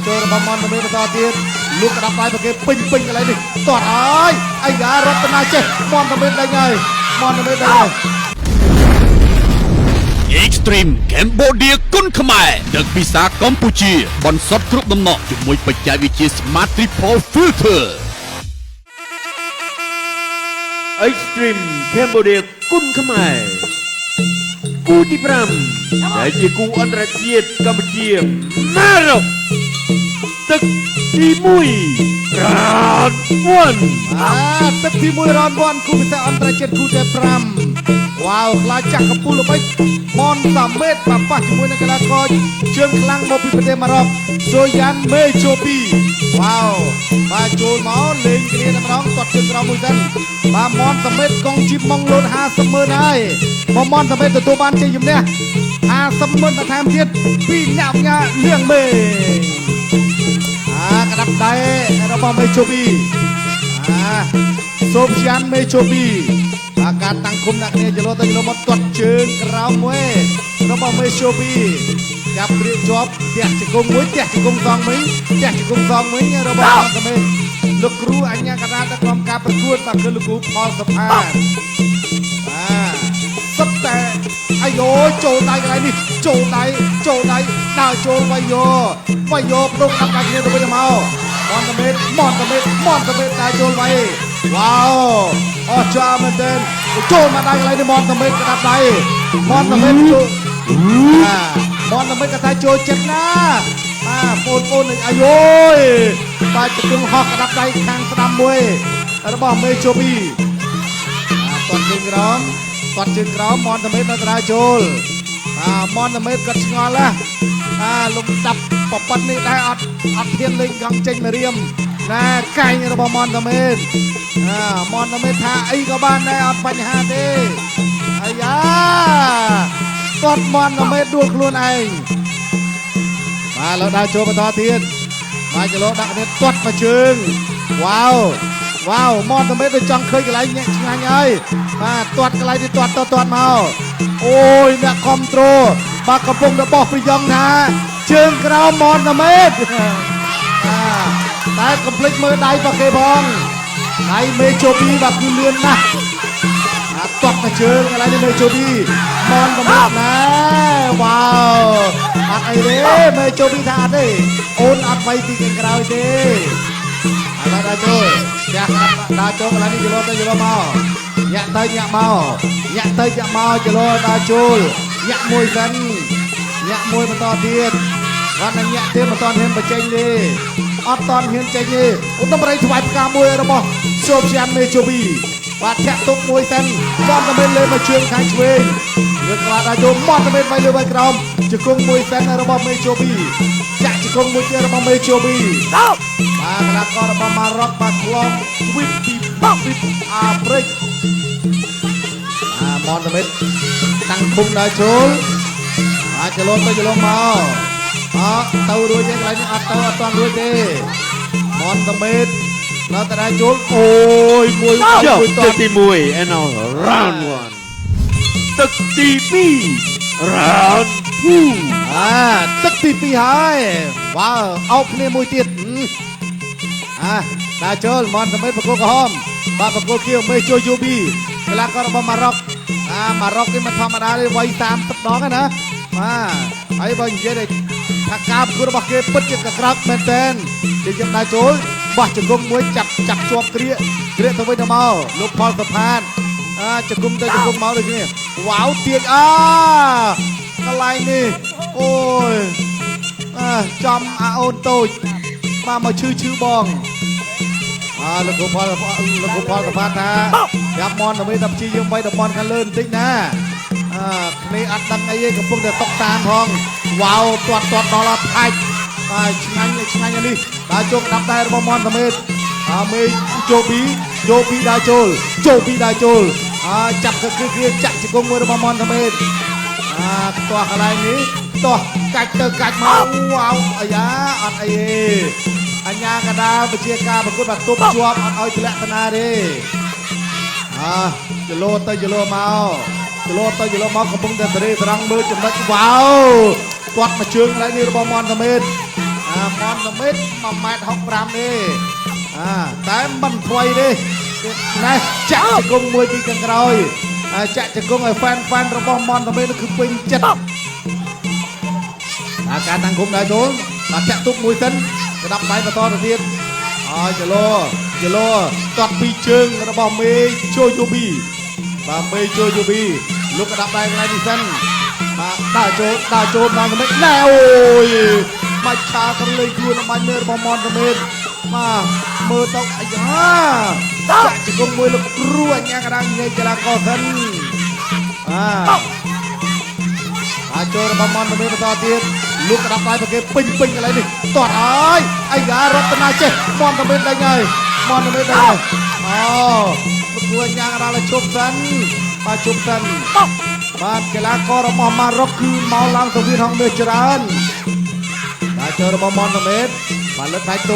ចូលរបស់មនទៅបន្តទៀតលោកក្តាប់ដៃប្រគេពេញកន្លែងនេះតោះហើយអាយ៉ារតនាចេះមនទៅដេញហើយមនទៅដេញហើយ Extreme Cambodia គុនខ្មែរដឹកពីសាកម្ពុជាបន្សុទ្ធគ្រប់ដំណក់ជាមួយបច្ចេកវិទ្យា Smart Triple Filter Extreme Cambodia គុនខ្មែរគូទី5ដែលជាគូអន្តរជាតិកម្ពុជាម៉ារ៉ុកទឹកទី1 Round 1ទឹកទី1 Round 1គូពិសេសអន្តរជាតិគូទី5វ៉ាវខ្លាចចាស់កំពូលល្បិចមនសាមេតប្រប៉ះជាមួយនឹងកីឡាករជើងខ្លាំងមកពីប្រទេសម៉ារ៉ុកសូយ៉ានមេជូពីវ៉ាវបាទចូលមកលេងគ្នាតែម្ដងគាត់ជើងក្រោមមួយសិនបាទមនសាមេតកងជីបម៉ងលូន50,000ហើយមកមនសាមេតទទួលបានជ័យជំនះ50,000បន្ថែមទៀតពីអ្នកញ៉ាលៀងមេក្តាប់ដៃរបស់មេជូពីសូមយ៉ានមេជូពីការតាំងគុំដាក់គ្នាចលោទៅចលោមកទាត់ជើងក្រោមមួយរបស់មេជូពីចាប់ព្រៀកជាប់ផ្ទះជង្គង់មួយផ្ទះជង្គង់សងមិញផ្ទះជង្គង់សងមិញរបស់អន្តមេលោកគ្រូអញ្ញាកណ្ដាលដឹកនាំការប្រកួតបាទគឺលោកគ្រូផលសុផានសុទ្ធតែអាយ៉ូចូលដៃកន្លែងនេះចូលដៃដើរចូលវាយោផ្ដុកដាក់ដៃគ្នាទៅវិញទៅមកមន្តមេតដើរចូលវាយវ៉ាវអស្ចារ្យមែនទែនចូលមកដៃកន្លែងនេះមន្តមេតក្តាប់ដៃមន្តមេតចូលមន្តមេតក៏ថាចូលចិត្តណាបងប្អូនអាយ៉ូបាទជង្គង់ហោះក្តាប់ដៃខាងស្ដាំមួយរបស់មេជូពីទាត់ជើងក្រោមមន្តមេតនៅក្តារចូលមន្តមេតគាត់ឆ្ងល់ណាលំដាប់ប្រប៉ុណ្ណនេះដែរអត់ហ៊ានលេងកង់ចេញមករៀមណាកាញ់របស់មន្តមេតមន្តមេតថាអីក៏បានដែរអត់បញ្ហាទេអាយ៉ាគាត់មន្តមេតដួលខ្លួនឯងបាទលើដើរចូលបន្តទៀតបាទចលោដាក់គ្នាទាត់មកជើងវ៉ាវមន្តមេតទៅចង់ឃើញកន្លែងញាក់ឆ្ងាញ់ហើយបាទទាត់កន្លែងនេះទាត់មកអូយអ្នកគ្រប់គ្រងបាទកំពុងតែបោះប្រយ៉ងថាជើងក្រោមមន្តមេតតែកុំភ្លេចមើលដៃរបស់គេផងដៃមេជូពីបាទគឺលឿនណាស់ទាត់មកជើងកន្លែងនេះមេជូពីមន្តមេតណាវ៉ាវអត់អីទេមេជូពីថាអត់ទេអូនអត់ໄວពីខាងក្រោយទេហើយដើរចូលផ្ទះដើរចូលកន្លែងនេះចលោមកញាក់ទៅចលោដើរចូលញាក់មួយសិនញាក់មួយបន្តទៀតគាត់នឹងញាក់ទៀតមិនតាន់ហ៊ានបញ្ចេញទេអត់តាន់ហ៊ានចេញទេឧត្តមរៃថ្វាយផ្កាមួយរបស់សូហ្វយ៉ានមេជូពីបាទធាក់ទុកមួយសិនមន្តមេតលើមកជើងខាងឆ្វេងលើក្បាលដើរចូលមន្តមេតវាយលើវាយក្រោមជង្គង់មួយសិនរបស់មេជូពីចាក់ជង្គង់មួយទៀតរបស់មេជូពីបាទកីឡាកររបស់ម៉ារ៉ុកបាទឆ្លងទ្វីបពីអាហ្វ្រិកមន្តមេតតាំងឃុំដើរចូលចលោមកទៅរួចទេកន្លែងនេះអត់តាន់រួចទេមន្តមេតនៅតែដើរចូលអូយមួយទឹកទី1 and round 1ទឹកទី2 round 2ទឹកទី2ហើយវ៉ាវអោបគ្នាមួយទៀតដើរចូលមន្តមេតបកគោក្រហមបាទបកគោខៀវមេជូយូប៊ីកីឡាកររបស់ម៉ារ៉ុកម៉ារ៉ុកគេមិនធម្មតាទេវាយ30ដងណាហើយបើនិយាយថាការប្រកួតរបស់គេពិតជាកក្រើកមែនទែនគេយកដើរចូលបោះជង្គង់មួយចាប់ជាប់គ្រាកទៅវិញទៅមកលោកផលសុផានជង្គង់ទៅជង្គង់មកដូចគ្នាវ៉ាវទៀតកន្លែងនេះអូយចំអូនតូចបាទមកឈឺបងលោកគ្រូផលសុផានថាយ៉ាប់មន់ដើម្បីតែព្យាយាមវាយតំបន់ខាងលើបន្តិចណាគ្នាអត់ដឹងអីទេកំពុងតែຕົកតាមផងវ៉ាវទាត់ដល់អត់ផាច់ឆ្ងាញ់នេះដើរចូលក្តាប់ដែររបស់មន្តមេតមេជូពីដើរចូលចាប់គឺចាក់ជង្គង់មួយរបស់មន្តមេតផ្ទាស់កន្លែងនេះផ្ទាស់កាច់ទៅកាច់មកវ៉ាវអាយ៉ាអត់អីទេអញ្ញាកណ្ដាលវិជាការប្រកួតបាតុបជាប់អត់ឲ្យទម្លាក់តាណាទេចលោមកកំពុងតែសេរីស្រង់មើលចំណុចវ៉ាវទាត់មកជើងកន្លែងនេះរបស់មន្តមេត មនតមិត1.65 ទេតែមិនថ្មីទេណែចាក់ជង្គង់មួយពីខាងក្រោយចាក់ជង្គង់ឲ្យហ្វានរបស់មនតមិតគឺពេញចិត្តការតាំងគុំដែរចូលចាក់ទុកមួយសិនក្តាប់ដៃបន្តទៅទៀតហើយចលោតាត់ពីជើងរបស់មេជូយូប៊ីមេជូយូប៊ីលោកក្តាប់ដៃកន្លែងនេះសិនដើរចូលមនតមិតណែអូយមកឆាក្រលេងខ្លួនបាញ់មើលរបស់មនតមិតមើលទៅអាយ៉ាចាក់ជង្គង់មួយលោកគ្រូអញ្ញាកណ្ដាលញ៉ៃកីឡាករសិនចូលរបស់មនតមិតបន្តទៀតលោកក្តាប់ដៃប្រគេពេញកន្លែងនេះតោះហើយអាយ៉ារតនាចេះមនតមិតដេញហើយអូលោកគ្រូអញ្ញាកណ្ដាលជប់សិនជប់សិនបាទកីឡាកររបស់ម៉ារ៉ុកគឺមកឡើងទៅវាហងលើច្រើនចូលរបស់មនតមិតលើកដៃទ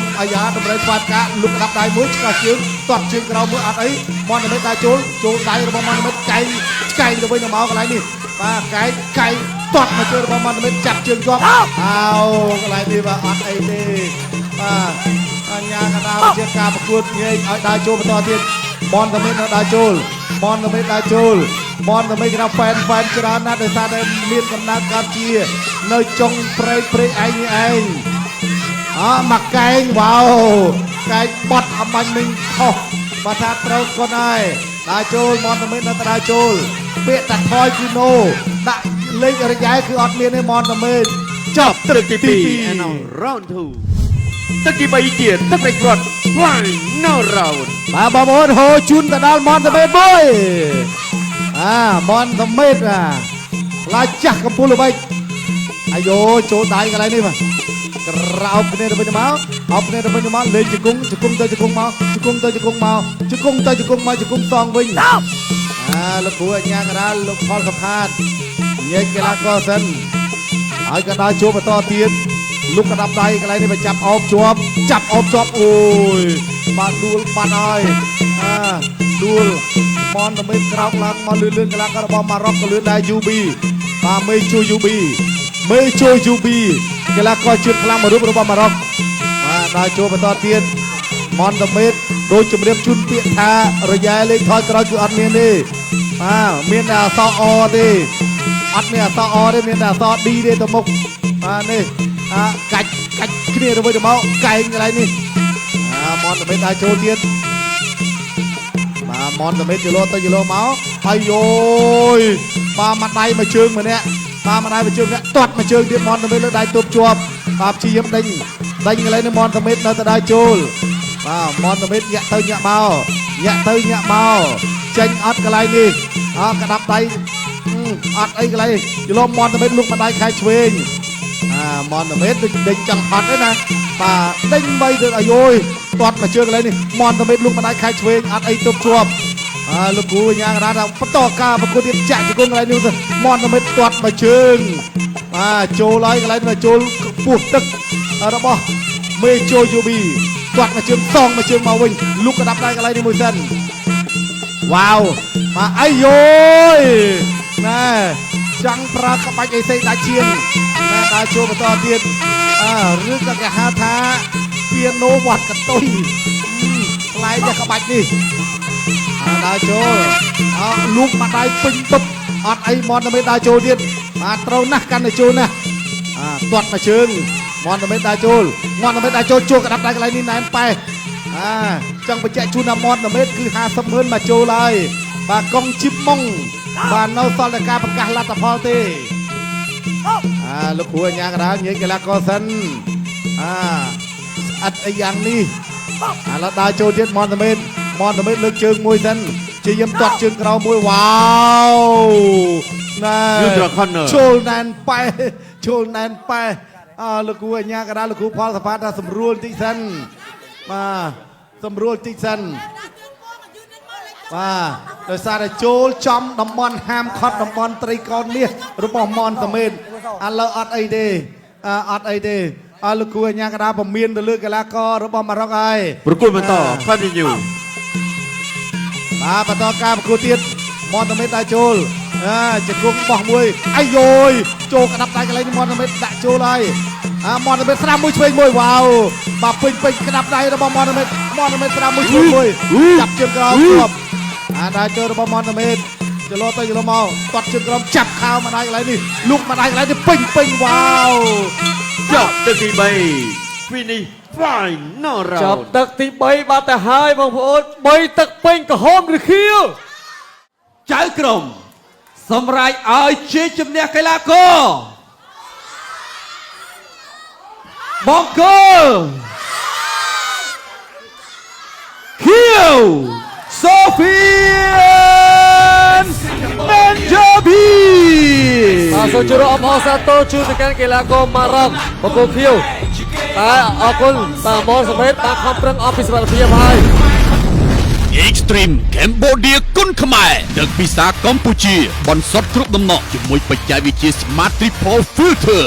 ប់អាយ៉ាតម្រូវស្វាតកាលុកក្តាប់ដៃមួយឆ្កាជើងទាត់ជើងក្រោមមួយអត់អីមនតមិតដើរចូលដៃរបស់មនតមិតកែងទៅវិញទៅមកកន្លែងនេះកែងទាត់មកជើងរបស់មនតមិតចាប់ជើងជាប់កន្លែងនេះអត់អីទេអញ្ញាកណ្ដាលជាការប្រកួតញែកឲ្យដើរចូលបន្តទៀតមនតមិតដើរចូលមនតមិតក្រៅហ្វេនច្រើនណាស់ដោយសារតែមានកំណើតកើតជានៅចុងព្រែកឯងមកកែងវ៉ាវកែងបត់អំបញ្ញមិញខុសបើថាត្រូវគាត់ហើយដើរចូលមនតមិតនៅដើរចូលពាក្យតាថយគឺណូដាក់លេខរយៈគឺអត់មានទេមនតមិតចប់ទឹកទី2 and round 2ទឹកទី3ទៀតទឹកនៃគាត់ final round បងប្អូនហូជូនទៅដល់មនតមិតមួយមនតមិតឡាចាស់កំពូលល្បិចអាយចូលដៃកន្លែងនេះមកក្រោបគ្នាទៅវិញទៅមកលេងជង្គង់ទៅជង្គង់មកជង្គង់ទៅជង្គង់មកជង្គង់ទៅជង្គង់មកជង្គង់សងវិញលោកគ្រូអញ្ញាកណ្ដាលលោកផលសុផាតញែកកីឡាករសិនហើយក៏ដល់ជួបបន្តទៀតលោកក្តាប់ដៃកន្លែងនេះមកចាប់អោបជាប់អូយបាទដួលបាត់ហើយដួលមនតមិតក្រោកឡើងមកលឿនកីឡាកររបស់ម៉ារ៉ុកក៏លឿនដែរយូប៊ីមេជូយូប៊ីកីឡាករជឿនខ្លាំងមួយរូបរបស់ម៉ារ៉ុកដល់ជួបបន្តទៀតមនតមិតដូចជំរាបជូនពាក្យថារយៈលេខថយក្រោយគឺអត់មានទេមានតែអក្សរអទេអត់មានអក្សរអទេមានតែអក្សរ D ទេទៅមុខនេះកាច់គ្នាទៅវិញទៅមកកែងកន្លែងនេះមនតមិតដល់ចូលទៀតមនតមិតយឡូទៅយឡូមកអាយយមកដៃមកជើងម្នាក់មកដៃមកជើងម្នាក់ទាត់មកជើងទៀតមនតមិតលើដៃទប់ជាប់ព្យាយាមដេញកន្លែងនេះមនតមិតនៅតែដល់ចូលមនតមិតញាក់ទៅញាក់មកចេញអត់កន្លែងនេះក្តាប់ដៃអត់អីកន្លែងយឡូមនតមិតលុកមកដៃខែឆ្វេងមនតមិតដូចដេញចង់ហត់ទេណាដេញបីទៅអាយយទាត់មកជើងកន្លែងនេះមនតមិតលុកមកដៃខែឆ្វេងអត់អីទប់ជាប់លោកគ្រូញ៉ាងរ៉ាថាបន្តការប្រកួតទៀតចាក់ជង្គង់កន្លែងនេះទៅមនតមិតទាត់មកជើងចូលហើយកន្លែងនេះចូលពោះទឹករបស់មេជូយូប៊ីទាត់មកជើងសងមកជើងមកវិញលុកក្តាប់ដៃកន្លែងនេះមួយសិនវ៉ាវអាយយណែចង់ប្រើក្បាច់អីផ្សេងដាច់ឈាមដើរចូលបន្តទៀតឬក៏គេហៅថាពីណូវត្តកតុយខ្លាយតែក្បាច់នេះដើរចូលលូកមកដៃពេញតុបអត់អីមនតមិតដើរចូលទៀតត្រូវណាស់កាន់តែចូលណាស់ទាត់មកជើងមនតមិតដើរចូលជួក្តាប់ដៃកន្លែងនេះណែនប៉ែចង់បញ្ជាក់ជូនថាមនតមិតគឺ50ម៉ឺនមកចូលហើយកងជីបម៉ុងនៅសល់តែការប្រកាសលទ្ធផលទេលោកគ្រូអញ្ញាកណ្ដាលញែកកីឡាករសិនអត់អីយ៉ាងនេះឥឡូវដើរចូលទៀតមនតមិតលើកជើងមួយសិនជាយាមទាត់ជើងក្រោមមួយវ៉ាវណែចូលណែនប៉ែលោកគ្រូអញ្ញាកណ្ដាលលោកគ្រូផលសផាតថាសម្រួលតិចសិនដោយសារតែចូលចំតំបន់ហាមខត់តំបន់ត្រីកោណមាសរបស់មនតមិតឥឡូវអត់អីទេលោកគ្រូអញ្ញាកណ្ដាលពមៀនទៅលើកីឡាកររបស់ម៉ារ៉ុកហើយប្រកួតបន្ត continue បន្តការប្រកួតទៀតមនតមិតដើរចូល จะគុំបោះមួយអាយយយចូលក្តាប់ដៃកន្លែងមន់មេតដាក់ចូលហើយមន់មេតស្រាំមួយឆ្វេងមួយវ៉ាវបាទពេញក្តាប់ដៃរបស់មន់មេតស្រាំមួយឆ្វេងមួយចាប់ជើងក្រោមជាប់ដើរចូលរបស់មន់មេតចលោទៅចលោមកតត់ជើងក្រោមចាប់ខោមកដៃកន្លែងនេះលុកមកដៃកន្លែងនេះពេញវ៉ាវ ចប់ទឹកទី3 finish final ចាប់ round ទឹកទី3បាត់ទៅហើយបងប្អូន3ទឹកពេញក្រហមឬខៀវ ចៅក្រុមសម្រេចឲ្យជាជំនះកីឡាករបង្គោលខៀវសូហ្វីនមេនជូប៊ី បាទសូមជួបអបអរសាទរជូនទៅកាន់កីឡាករម៉ារ៉ុកបង្គោលខៀវតែអរគុណបាទមនសមេតបានខំប្រឹងអស់ពីសុខភាពហើយ Extreme Cambodia គុនខ្មែរដឹកពីសាកម្ពុជាបន្សុទ្ធគ្រប់ដំណក់ជាមួយបច្ចេកវិទ្យា Smart Triple Filter